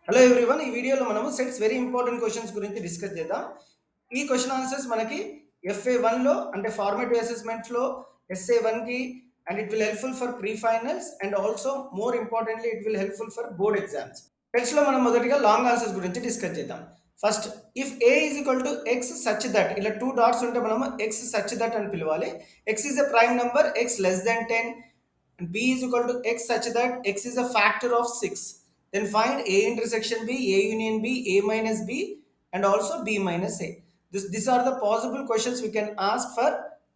Hello everyone, ఈ వీడియోలో మనము సెట్స్ వెరీ ఇంపార్టెంట్ క్వశ్చన్స్ గురించి డిస్కస్ చేద్దాం. ఈ క్వశ్చన్ ఆన్సర్స్ మనకి FA1లో అంటే ఫార్మేటివ్ అసెస్మెంట్స్లో SA1కి and it will helpful for pre finals and also more importantly it will helpful for board exams. సెట్స్లో మనం మొదటిగా లాంగ్ ఆన్సర్స్ గురించి డిస్కస్ చేద్దాం. First, if A is equal to x such that, ఇలా టూ డాట్స్ ఉంటే మనము x such that అని పిలవాలి. X is a prime number, X less than 10 and b is equal to x such that x is a factor of 6. Then find a intersection b, a union b, a minus b and also b minus a. These are the possible questions we can ask for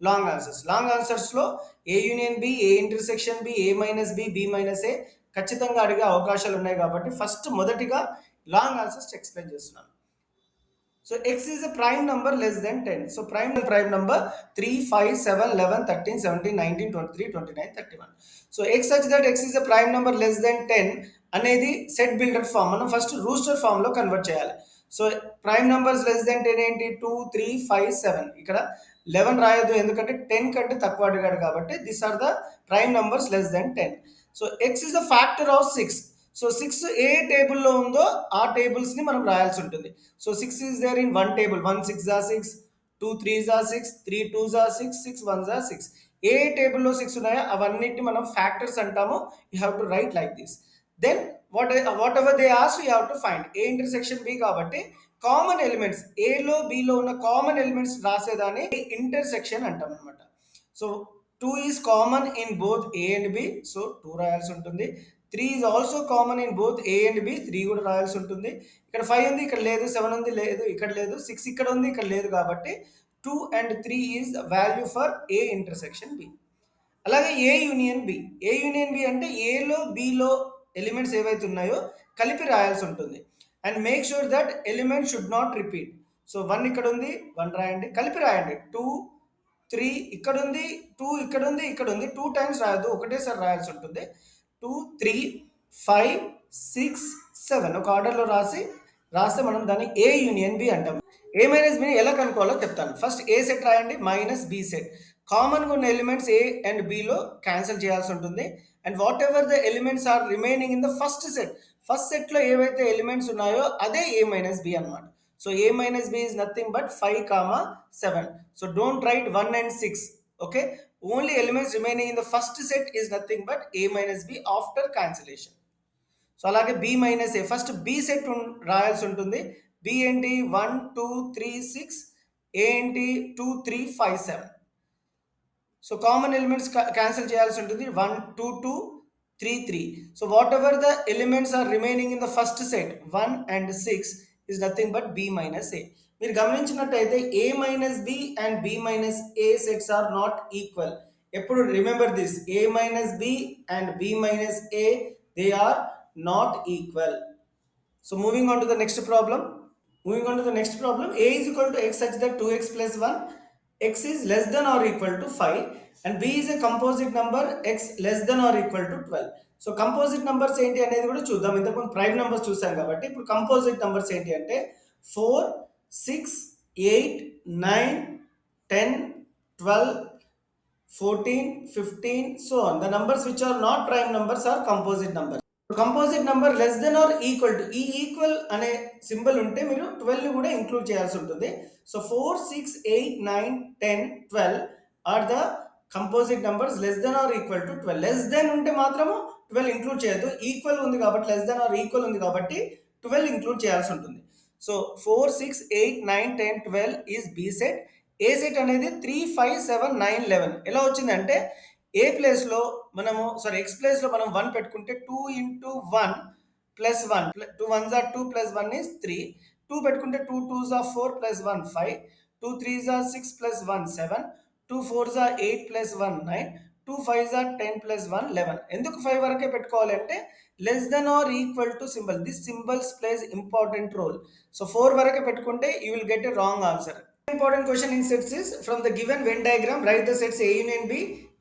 long answers. Long answers లో a union b, a intersection b, a minus b, b minus a ఖచ్చితంగా అడిగే అవకాశాలు ఉన్నాయి కాబట్టి first మొదటిగా long answers explain చేస్తున్నాను. So x is a prime number less than 10. So prime number 3, 5, 7, 11, 13, 17, 19, 23, 29, 31. So x such that x is a prime number less than 10 అనేది set builder form. మనం first rooster form లో convert చేయాలి. So prime numbers less than 10 ఏంటి? 2, 3, 5, 7. ఇక్కడ 11 రాయొద్దు ఎందుకంటే 10 కంటే తక్కువ అడిగాడు కాబట్టి this are the prime numbers less than 10. So x is a factor of 6. So 6 ఏ టేబుల్లో ఉందో ఆ టేబుల్స్ ని మనం రాయాల్సి ఉంటుంది. So 6 is there in one table, 1 6 are 6, 2 3 are 6, 3 2 are 6, 6 1 are 6. ఏ టేబుల్లో 6 ఉన్నాయో అవన్నిటిని మనం ఫ్యాక్టర్స్ అంటాము. You have to write like this. Then what ever they ask you have to find. A intersection B కాబట్టి కామన్ ఎలిమెంట్స్ ఏలో బిలో ఉన్న కామన్ ఎలిమెంట్స్ రాసేదాన్ని ఇంటర్సెక్షన్ అంటాం అనమాట. So 2 is common in both A and B, so 2 రాయాల్సి ఉంటుంది. 3 is also common in both A and B, 3 కూడా రాయాల్సి ఉంటుంది. ఇక్కడ 5 ఉంది, ఇక్కడ లేదు. 7 ఉంది, లేదు, ఇక్కడ లేదు. 6 ఇక్కడ ఉంది, ఇక్కడ లేదు. కాబట్టి 2 and 3 is value for A intersection B. అలాగే A union B. A union B అంటే ఏలో బిలో ఎలిమెంట్స్ ఏవైతే ఉన్నాయో కలిపి రాయాల్సి ఉంటుంది. And make sure that element should not repeat. So 1 ఇక్కడ ఉంది, 1 రాయండి, కలిపి రాయండి. 2 3 ఇక్కడ ఉంది, 2 ఇక్కడ ఉంది, ఇక్కడ ఉంది. 2 టైమ్స్ రాయద్దు, ఒకటేసారి రాయాల్సి ఉంటుంది. 2 3 5 6 7 ఒక ఆర్డర్లో రాస్తే మనం దాన్ని ఏ యూనియన్ బి అంటాం. ఏ మైనస్ బిని ఎలా కనుక్కోవాలో చెప్తాను. ఫస్ట్ ఏ సెట్ రాయండి, మైనస్ బి సెట్. కామన్గా ఉన్న ఎలిమెంట్స్ ఏ అండ్ బిలో క్యాన్సిల్ చేయాల్సి ఉంటుంది. And whatever the elements are remaining in the first set, first సెట్లో ఏవైతే ఎలిమెంట్స్ ఉన్నాయో అదే ఏ మైనస్ బి అనమాట. So a minus b is nothing but 5 comma 7. So don't write 1 and 6. Okay, only elements remaining in the first set is nothing but a minus b after cancellation. So అలాగే b minus a, first b set రాయాల్సి ఉంటుంది. b ఏంటి? 1 2 3 6, a ఏంటి? 2 3 5 7. So common elements cancel చేయాల్సి ఉంటుంది. 1 2 2 3 3. So whatever the elements are remaining in the first set 1 and 6 is nothing but b minus a. మీరు గమనించినట్టయితే a minus b and b minus a sets are not equal. ఎప్పుడు remember this, a minus b and b minus a, they are not equal. So moving on to the next problem. A is equal to x such that 2x plus 1, x is less than or equal to 5 and b is a composite number, x less than or equal to 12. So composite numbers ఏంటి అనేది కూడా చూద్దాం. ఇంతకుముందు prime numbers చూసాం కాబట్టి ఇప్పుడు composite numbers ఏంటి అంటే 4 6 8 9 10 12 14 15 so on. The numbers which are not prime numbers are composite numbers. Composite number less than or equal to, ఈ ఈక్వల్ అనే సింబల్ ఉంటే మీరు 12 కూడా ఇంక్లూడ్ చేయాల్సి ఉంటుంది. So 4 6 8 9 10 12 are the composite numbers less than or equal to 12. Less than ఉంటే మాత్రము 12 include చేయొద్దు. ఈక్వల్ ఉంది కాబట్టి, లెస్ దెన్ ఆర్ ఈక్వల్ ఉంది కాబట్టి 12 ఇంక్లూడ్ చేయాల్సి ఉంటుంది. So 4 6 8 9 10 12 is B set. A set అనేది 3 5 7 9 11. ఎలా వచ్చిందంటే ఏ ప్లేస్లో మనము ఎక్స్ ప్లేస్లో మనం 1 పెట్టుకుంటే 2 into 1 plus 1, 2 1s are 2 plus 1 is 3. 2 పెట్టుకుంటే 2 2s are 4 plus 1 5, 2 3s are 6 plus 1 7, 2 4s are 8 plus 1 9, 2 5s are 10 plus 1 11. ఎందుకు 5 వరకే పెట్టుకోవాలంటే less than or equal to symbol, this symbols place important role. So 4 వరకే పెట్టుకుంటే you will get a wrong answer. Important question in sets is, from the given Venn diagram write the sets A union B,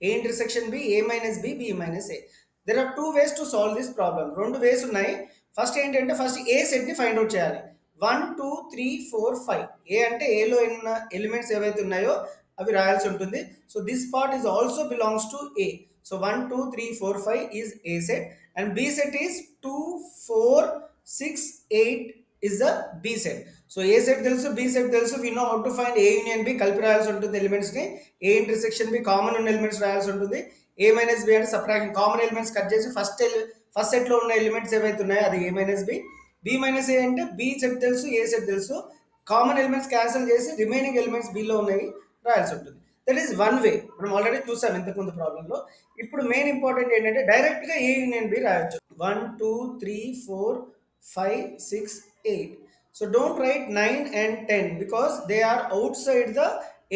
A intersection B, A minus B, B minus A. There are two ways to solve this problem. రెండు వేస్ ఉన్నాయి. First ఏంటంటే first A set ని find out చేయాలి. 1 2 3 4 5. ఏ అంటే ఏలో ఉన్న elements ఏవైతే ఉన్నాయో అవి రాయాల్సి ఉంటుంది. So this part is also belongs to A. So 1 2 3 4 5 is A set and B set is 2 4 6, 8 is the B set. So A set తెలుసు, బి సెట్ తెలుసు. We know how to find A union B. కలిపి రాయాల్సి ఉంటుంది elements ని. A intersection B common ఉన్న elements రాయాల్సి ఉంటుంది. A minus B అంటే సబ్ట్రాక్షన్, కామన్ ఎలిమెంట్స్ కట్ చేసి ఫస్ట్ సెట్ లో ఉన్న ఎలిమెంట్స్ ఏవైతే ఉన్నాయో అది ఏ minus B. B minus A అంటే బి సెట్ తెలుసు, ఏ సెట్ తెలుసు. కామన్ ఎలిమెంట్స్ క్యాన్సిల్ చేసి రిమైనింగ్ ఎలిమెంట్స్ బిలో ఉన్నాయి రాయాల్సి ఉంటుంది. That is one way. మనం ఆల్రెడీ చూసాం ఇంతకుముందు ప్రాబ్లంలో. ఇప్పుడు మెయిన్ ఇంపార్టెంట్ ఏంటంటే డైరెక్ట్ గా ఏ యూనియన్ బి రాయొచ్చు. 1 2 3 4 5 6 8. So don't write 9 and 10 because they are outside the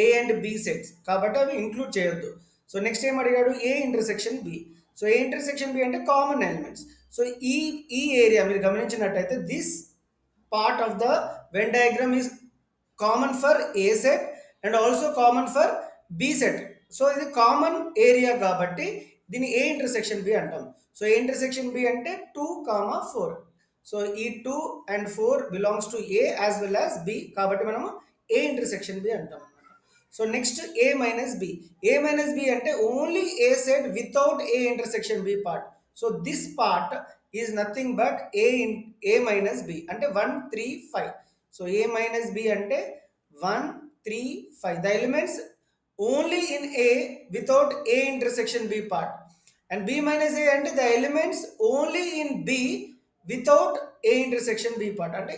A and B sets, కాబట్టి అవి ఇంక్లూడ్ చేయొద్దు. సో నెక్స్ట్ ఏం అడిగాడు, A intersection B. So A intersection B అంటే కామన్ ఎలిమెంట్స్. సో ఈ ఏరియా మీరు గమనించినట్టయితే this part of the Venn diagram is common for A set and also common for B set. So ఇది common area కాబట్టి దీన్ని A intersection B అంటాం. So A intersection B అంటే 2, 4. So ఈ 2 and 4 belongs to A as well as B, కాబట్టి మనము A intersection B అంటాం. So next A minus B. A minus B అంటే only A set without A intersection B part. So this part is nothing but A minus B అంటే 1 3 5. So A minus B అంటే 1 3 5. The elements only in A without A intersection B part. And B minus A అంటే the elements only in B without A intersection B part. అంటే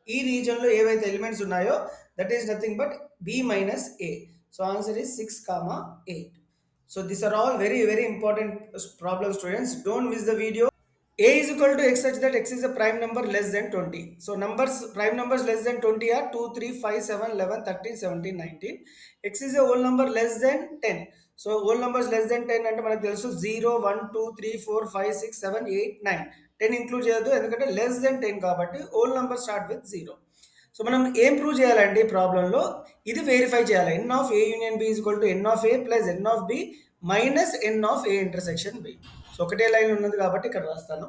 ఈ రీజన్లో ఏవైతే elements ఉన్నాయో that is nothing but B minus A. So answer is 6, 8. So these are all very very important problem students. Don't miss the video. A is equal to x such that x is a prime number less than 20. So prime numbers less than 20 are 2, 3, 5, 7, 11, 13, 17, 19. X is a whole number less than 10. So whole numbers less than 10 అంటే మనకు తెలుసు 0, 1, 2, 3, 4, 5, 6, 7, 8, 9. 10 include చేయొద్దు ఎందుకంటే less than 10 కాబట్టి whole number start with 0. So మనం ఏం prove చేయాలండి ప్రాబ్లంలో, ఇది వెరిఫై చేయాలి. N of A union B is equal to n of A plus N of B minus n of A intersection B. So ఒకటే line ఉన్నది కాబట్టి ఇక్కడ రాస్తాను.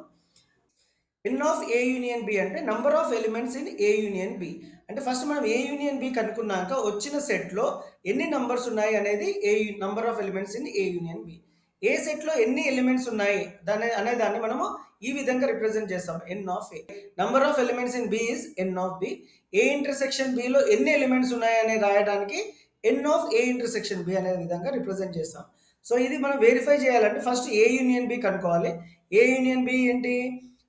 N of A union B అంటే number of elements in A union B. అంటే first మనం A union B కనుక్కున్నాక వచ్చిన సెట్లో ఎన్ని నంబర్స్ ఉన్నాయి అనేది number of elements in A union B. A సెట్లో ఎన్ని ఎలిమెంట్స్ ఉన్నాయి అనేదాన్ని మనము ఈ విధంగా రిప్రజెంట్ చేస్తాం, n of A. Number of elements in B is n of B. A intersection బిలో ఎన్ని ఎలిమెంట్స్ ఉన్నాయి అని రాయడానికి n of A intersection B అనే విధంగా రిప్రజెంట్ చేస్తాం. సో ఇది మనం వెరిఫై చేయాలంటే ఫస్ట్ ఏ యూనియన్ బి కనుక్కోవాలి. ఏ యూనియన్ బి ఏంటి,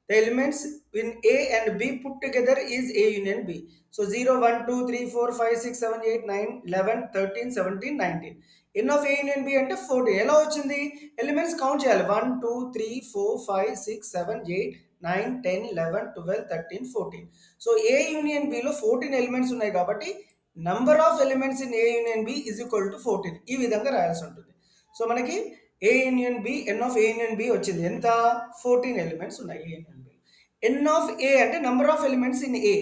the elements in A and B put together is A union B. So 0, 1, 2, 3, 4, 5, 6, 7, 8, 9, 11, 13, 17, 19. N of A union B అంటే 40. ఎలా వచ్చింది, ఎలిమెంట్స్ కౌంట్ చేయాలి. 1, 2, 3, 4, 5, 6, 7, 8, 9, 10, 11, 12, 13, 14. సో A union B లో 14 elements ఉన్నాయి కాబట్టి number of elements in A union B is equal to 14. ఈ విధంగా రాయాల్సి ఉంటుంది. సో మనకి A union B, n of A union B వచ్చింది. ఎంత, 14 ఎలిమెంట్స్ ఉన్నాయి A union B. N of A అంటే number of elements in A.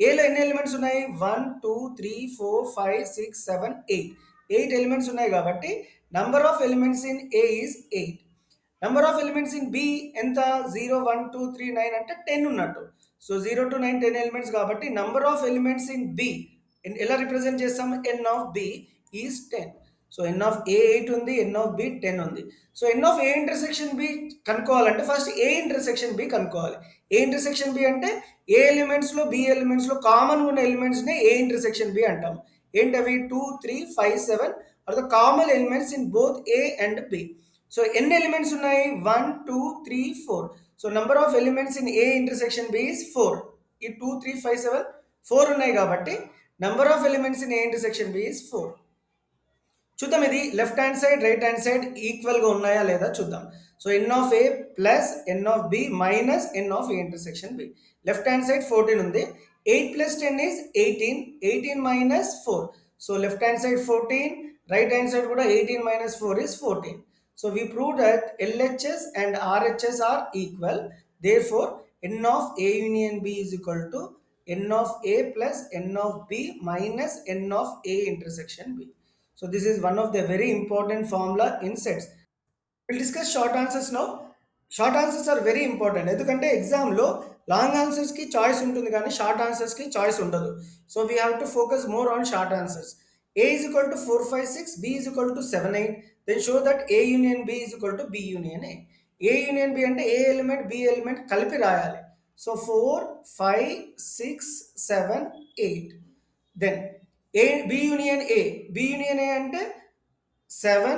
ఏలో ఎన్ని ఎలిమెంట్స్ ఉన్నాయి, 1, 2, 3, 4, 5, 6, 7, 8. 8 ఎలిమెంట్స్ ఉన్నాయి కాబట్టి number of elements in A is 8. Number of elements in B ఎంత, 0, 1, 2, 3, 9 అంటే 10 ఉన్నట్టు. సో 0 to 9 10 ఎలిమెంట్స్ కాబట్టి number of elements in B ఎలా రిప్రజెంట్ చేస్తాం, n of B is 10. So N of A 8 ఉంది, ఎన్ ఆఫ్ బి 10 ఉంది. So N of A intersection B కనుక్కోవాలంటే first A intersection B కనుక్కోవాలి. ఏ ఇంటర్సెక్షన్ బి అంటే ఏ ఎలిమెంట్స్లో B ఎలిమెంట్స్లో common ఉన్న ఎలిమెంట్స్నే ఏ intersection B అంటాం. ఏంటవి, 2, 3, 5, 7 are the common elements in both A and B. So ఎన్ని elements ఉన్నాయి, 1, 2, 3, 4. So number of elements in A intersection B is 4. ఈ 2, 3, 5, 7 4 ఉన్నాయి కాబట్టి number of elements in A intersection B is 4. చూద్దాం ఇది left hand side right hand side ఈక్వల్గా ఉన్నాయా లేదా చూద్దాం. So N of A plus N of B minus n of A intersection B. Left hand side 14 ఉంది. 8 plus 10 is 18. 18 minus 4. So left hand side 14, right hand side కూడా 18 minus 4 is 14. So we proved that LHS and RHS are equal. Therefore, n of A union B is equal to n of A plus n of B minus n of A intersection B. So this is one of the very important formula in sets. We'll discuss short answers now. Short answers are very important, ఎందుకంటే ఎగ్జామ్లో long ఆన్సర్స్కి choice ఉంటుంది కానీ short ఆన్సర్స్కి choice ఉండదు. So we have to focus more on short answers. A is equal to 4, 5, 6, B is equal to 7, 8. Then show that A union B is equal to B union A. A union B అంటే ఏ element B element కలిపి రాయాలి. So 4, 5, 6, 7, 8. Then B union A. B union A ante 7,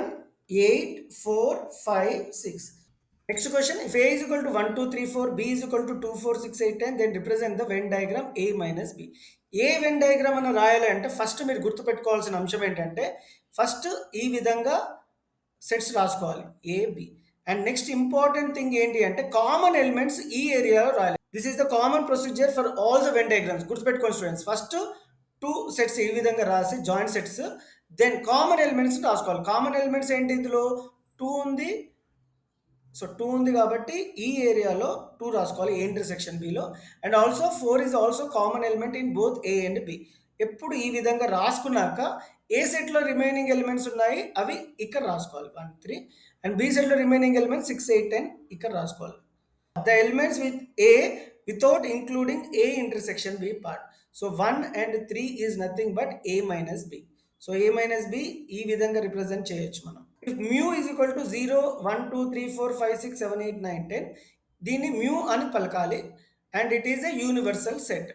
8, 4, 5, 6. Next question, if A is equal to 1, 2, 3, 4, B is equal to 2, 4, 6, 8, 10, then represent the Venn diagram A minus B. A Venn diagram అని రాయాలి అంటే first మీరు గుర్తుపెట్టుకోవాల్సిన అంశం ఏంటంటే first ఈ విధంగా sets రాసుకోవాలి A B. And next important thing ఏంటి అంటే కామన్ ఎలిమెంట్స్ ఈ ఏరియాలో రాయాలి. This is the common procedure for all the Venn diagrams. గుర్తుపెట్టుకోండి స్టూడెంట్స్, ఫస్ట్ 2 సెట్స్ ఈ విధంగా రాసి joint sets, then common elements రాసుకోవాలి. కామన్ ఎలిమెంట్స్ ఏంటి, ఇందులో 2 ఉంది. సో 2 ఉంది కాబట్టి ఈ ఏరియాలో 2 రాసుకోవాలి ఏ ఇంటర్సెక్షన్ బిలో. And also 4 is also common element in both A and B. ఎప్పుడు ఈ విధంగా రాసుకున్నాక ఏ సెట్లో రిమైనింగ్ ఎలిమెంట్స్ ఉన్నాయి అవి ఇక్కడ రాసుకోవాలి 1, 3. అండ్ బి సెట్లో రిమైనింగ్ ఎలిమెంట్స్ 6, 8, 10 ఇక్కడ రాసుకోవాలి. The elements with A without including A intersection B part. So 1 and 3 is nothing but A minus B. So A minus B ఈ విధంగా రిప్రజెంట్ చేయొచ్చు మనం. If mu is equal to 0, 1, 2, 3, 4, 5, 6, 7, 8, 9, 10, దీన్ని mu అని పలకాలి. And it is a universal set.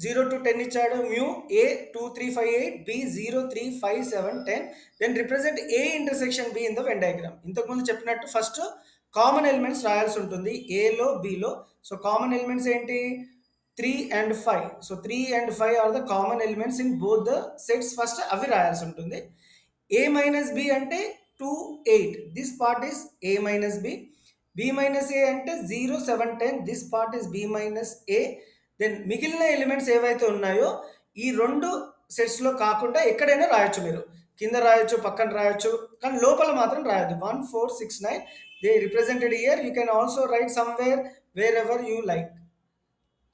0 to 10 ఇచ్చాడు, mu A 2, 3, 5, 8, B 0, 3, 5, 7, 10. Then represent A intersection B in the when diagram. ఇంతకుముందు చెప్పినట్టు ఫస్ట్ కామన్ ఎలిమెంట్స్ రాయాల్సి ఉంటుంది ఏలో బిలో. సో కామన్ ఎలిమెంట్స్ ఏంటి, 3 and 5. So 3 and 5 are the common elements in both the sets. First అవి రాయాల్సి ఉంటుంది. A minus B అంటే 2, 8. This part is A minus B. B minus A అంటే 0, 7, 10. This part is B minus A. Then మిగిలిన elements ఏవైతే ఉన్నాయో ఈ 2 సెట్స్లో కాకుండా ఎక్కడైనా రాయొచ్చు. మీరు కింద రాయొచ్చు, పక్కన రాయొచ్చు, కానీ లోపల మాత్రం రాయొద్దు. 1, 4, 6, 9 they represented here. You can also write somewhere wherever you like.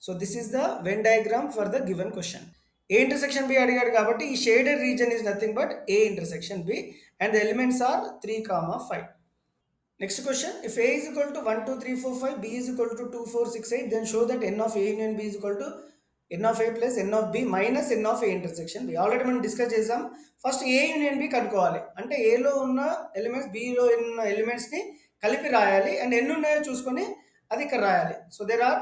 So this is the when diagram for the given question. A intersection B అడిగాడు కాబట్టి ఈ shaded region is nothing but A intersection B and the elements are 3, 5. Next question, if A is equal to 1, 2, 3, 4, 5, B is equal to 2, 4, 6, 8, then show that n of A union B is equal to n of A plus N of B minus n of A intersection B. Already మనం discuss చేసాం. First A union B కనుక్కోవాలి అంటే ఏలో ఉన్న elements below ఉన్న ఎలిమెంట్స్ని కలిపి రాయాలి. And ఎన్ని ఉన్నాయో చూసుకొని అది ఇక్కడ రాయాలి. So there are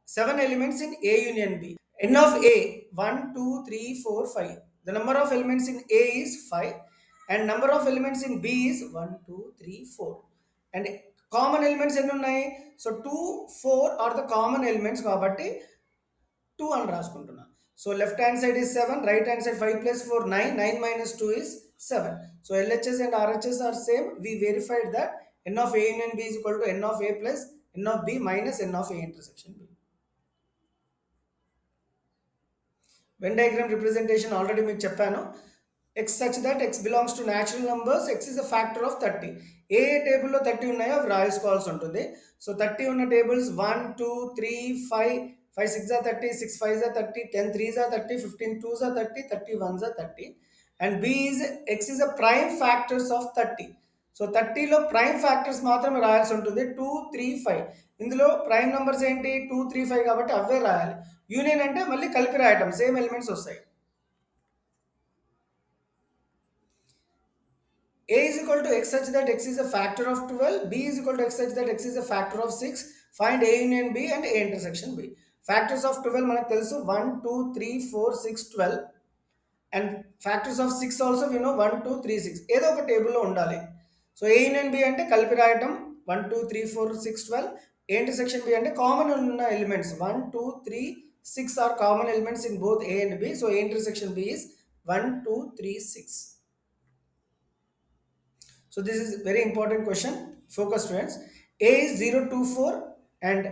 7 elements in A union B. N of A 1, 2, 3, 4, 5. The number of elements in A is 5 and number of elements in B is 1, 2, 3, 4. And common elements ఎన్ని ఉన్నాయి, so 2, 4 are the common elements కాబట్టి 2 అని రాసుకుంటున్నా. So left hand side is 7, right hand side 5 plus 4 9, 9 minus 2 is 7. So LHS and RHS are same. We verified that N of A union B is equal to N of A plus N of B minus N of A intersection B. Venn diagram representation already మీకు చెప్పాను. X such that X belongs to natural numbers, X is a factor of 30. ఏ టేబుల్లో 30 ఉన్నాయో అవి రాసుకోవాల్సి ఉంటుంది. So 30 ఉన్న tables 1, 2, 3, 5, 5 6 are 30, 6 5 are 30, 10 3s are 30, 15 2s are 30, 30 1s are 30. And B is X is a prime factors of 30. So 30లో prime factors మాత్రమే రాయాల్సి ఉంటుంది. 2, 3, 5. ఇందులో ప్రైమ్ నెంబర్స్ ఏంటి 2, 3, 5 కాబట్టి అవే రాయాలి. యూనియన్ అంటే మళ్ళీ కలిపి రాయటం, సేమ్ ఎలిమెంట్స్ వస్తాయి. A is equal to X such that X is a factor of 12, B is equal to X such that X is a factor of 6. Find A union B and A intersection B. Factors of 12 మనకు తెలుసు 1, 2, 3, 4, 6, 12. And factors of 6 also we know 1, 2, 3, 6. ఏదో ఒక టేబుల్లో ఉండాలి. So ఏ union B అంటే కలిపి రాయటం 1, 2, 3, 4, 6, 12. ఏ intersection B అంటే కామన్ ఉన్న elements 1, 2, 3, 6 are common elements in both A and B. So A intersection B is 1, 2, 3, 6. So this is very important question. Focus students. A is 0, 2, 4 and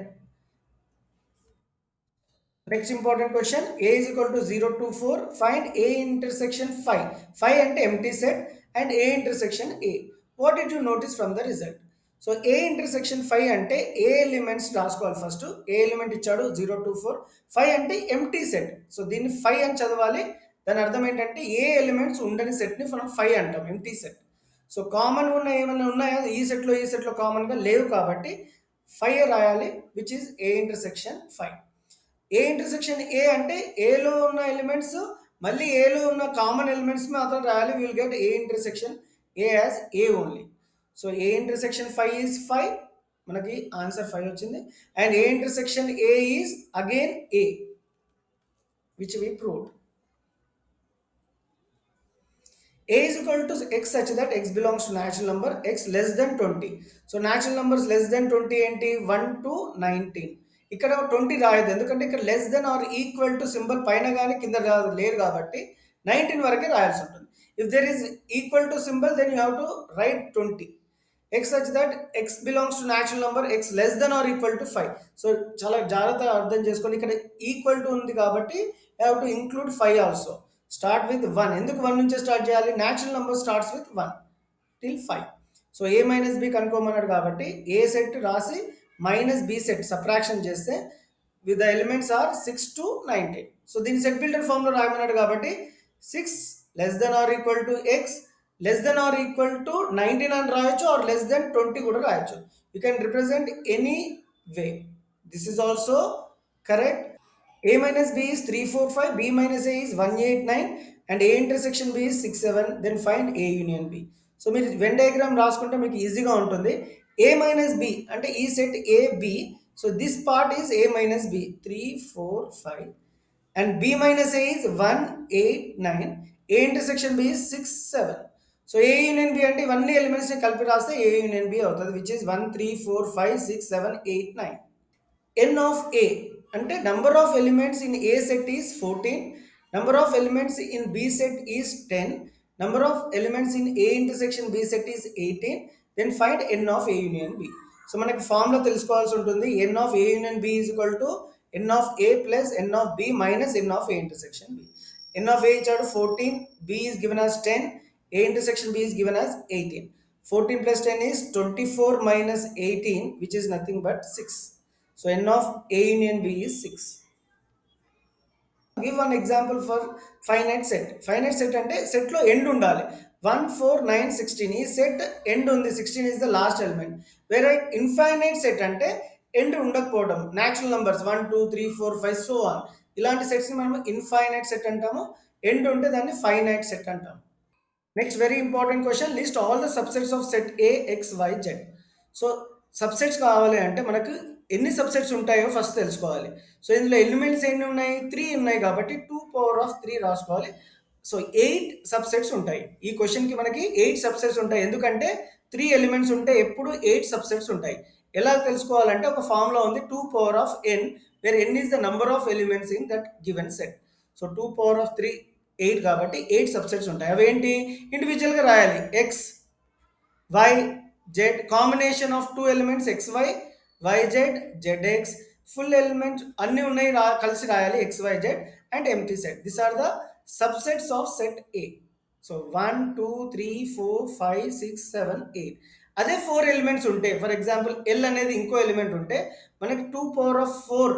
next important question, A is equal to 0, 2, 4. Find A intersection 5. 5 అంటే empty set and A intersection A. What did you notice from the result? So A intersection 5 అంటే ఏ elements రాసుకోవాలి. First ఏ element ఇచ్చాడు 0, 2, 4. 5 అంటే empty set. So దీన్ని 5 అని చదవాలి. దాని అర్థం ఏంటంటే ఏ ఎలిమెంట్స్ ఉండని సెట్ని మనం 5 అంటాం, ఎంటీ సెట్. సో కామన్ ఉన్న ఏమైనా ఉన్నాయా ఈ సెట్లో కామన్గా లేవు కాబట్టి 5 రాయాలి, which is A intersection 5. A intersection ఏ అంటే ఏలో ఉన్న ఎలిమెంట్స్ మళ్ళీ ఏలో ఉన్న కామన్ ఎలిమెంట్స్ మాత్రం రాయాలి. Will get a intersection A as a only. So A intersection 5 is 5 మనకి ఆన్సర్ 5 వచ్చింది. And A intersection A is again A, which we proved. A is equal to x such that x belongs to natural number x less than 20. So natural numbers less than 20 ఏంటి 1 to 19. ఇక్కడ 20 రాయదు ఎందుకంటే ఇక్కడ less than or equal to symbol పైన కానీ కింద లేరు కాబట్టి 19 వరకే రాయాల్సి ఉంటుంది. If there is equal to symbol then you have to write 20. x such that x belongs to natural number x less than or equal to 5. So చాలా జాగ్రత్తగా అర్థం చేసుకోండి, ఇక్కడ ఈక్వల్ టు ఉంది కాబట్టి you have to include 5 also. Start with 1. ఎందుకు 1 నుంచే start చేయాలి? Natural number starts with 1 till 5. So A minus B కనుక్కోమన్నాడు కాబట్టి ఏ సెట్ రాసి మైనస్ బి సెట్ సబ్ట్రాక్షన్ చేస్తే with the elements are 6 to 19. So దీన్ని సెట్ బిల్డర్ ఫామ్లో రాయమన్నాడు కాబట్టి 6 less than or equal to X less than or equal to 19 అని రాయొచ్చు, ఆర్ లెస్ దెన్ 20 కూడా రాయొచ్చు. You can represent any way. This is also correct. A minus B is 3, 4, 5, B minus A is 1, 8, 9, and A intersection B is 6, 7, then find A union B. So మీరు Venn diagram రాసుకుంటే మీకు ఈజీగా ఉంటుంది. A minus B అంటే ఈ set A, B. So this part is A minus B, 3, 4, 5, and B minus A is 1, 8, 9, A intersection B is 6, 7. So A union B అంటే ఇవన్నీ ఎలిమెంట్స్ని కలిపి రాస్తే A union B అవుతుంది, which is 1, 3, 4, 5, 6, 7, 8, 9. n of A అంటే number of elements in A set is 14, number of elements in B set is 10, number of elements in A intersection B set is 18, then find n of A union B. So మనకి formula తెలుసుకోవాల్సి ఉంటుంది. N of A union B is equal to n of A plus N of B minus n of A intersection B. N of A ఇచ్చాడు 14, B is given as 10, A intersection B is given as 18. 14 plus 10 is 24 minus 18, which is nothing but 6. So n of A union B is 6. Give one example for finite set. Finite set అంటే set లో end ఉండాలి. 1, 4, 9, 16. ఈ set end ఉంది, 16 is the last element. Where infinite set అంటే end ఉండకపోవడం. Natural numbers 1, 2, 3, 4, 5 so on. ఇలాంటి sets ని మనం infinite set అంటాము. End ఉంటే దాన్ని finite set అంటాము. Next very important question, list all the subsets of set A, X, Y, Z. So subsets కావాలి అంటే మనకు ఎన్ని సబ్సెట్స్ ఉంటాయో ఫస్ట్ తెలుసుకోవాలి. సో ఇందులో ఎలిమెంట్స్ ఎన్ని ఉన్నాయి? 3 ఉన్నాయి కాబట్టి 2^3 రాసుకోవాలి. సో 8 సబ్సెట్స్ ఉంటాయి. ఈ క్వశ్చన్కి మనకి 8 సబ్సెట్స్ ఉంటాయి, ఎందుకంటే 3 ఎలిమెంట్స్ ఉంటే ఎప్పుడు 8 సబ్సెట్స్ ఉంటాయి. ఎలా తెలుసుకోవాలంటే ఒక ఫార్ములా ఉంది, 2^n, where n is the number of elements in that given set. So 2^3 8 కాబట్టి 8 సబ్సెట్స్ ఉంటాయి. అవి ఏంటి? ఇండివిజువల్గా రాయాలి. X, y, z, combination of 2 elements xy, yz, zx, full element అన్ని ఉన్నాయి కలిసి రాయాలి xyz and empty set. This are the subsets of set A. So 1, 2, 3, 4, 5, 6, 7, 8. అదే 4 ఎలిమెంట్స్ ఉంటే, ఫర్ ఎగ్జాంపుల్ ఎల్ అనేది ఇంకో ఎలిమెంట్ ఉంటే మనకి 2^4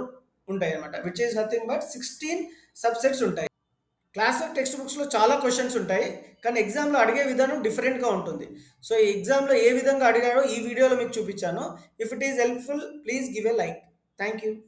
ఉంటాయి అనమాట, which is nothing but 16 subsets ఉంటాయి. క్లాస్ టెక్స్ట్ బుక్స్లో చాలా క్వశ్చన్స్ ఉంటాయి, కానీ ఎగ్జామ్లో అడిగే విధానం డిఫరెంట్గా ఉంటుంది. సో ఈ ఎగ్జామ్లో ఏ విధంగా అడిగాడో ఈ వీడియోలో మీకు చూపించాను. If it is helpful please give a like. Thank you.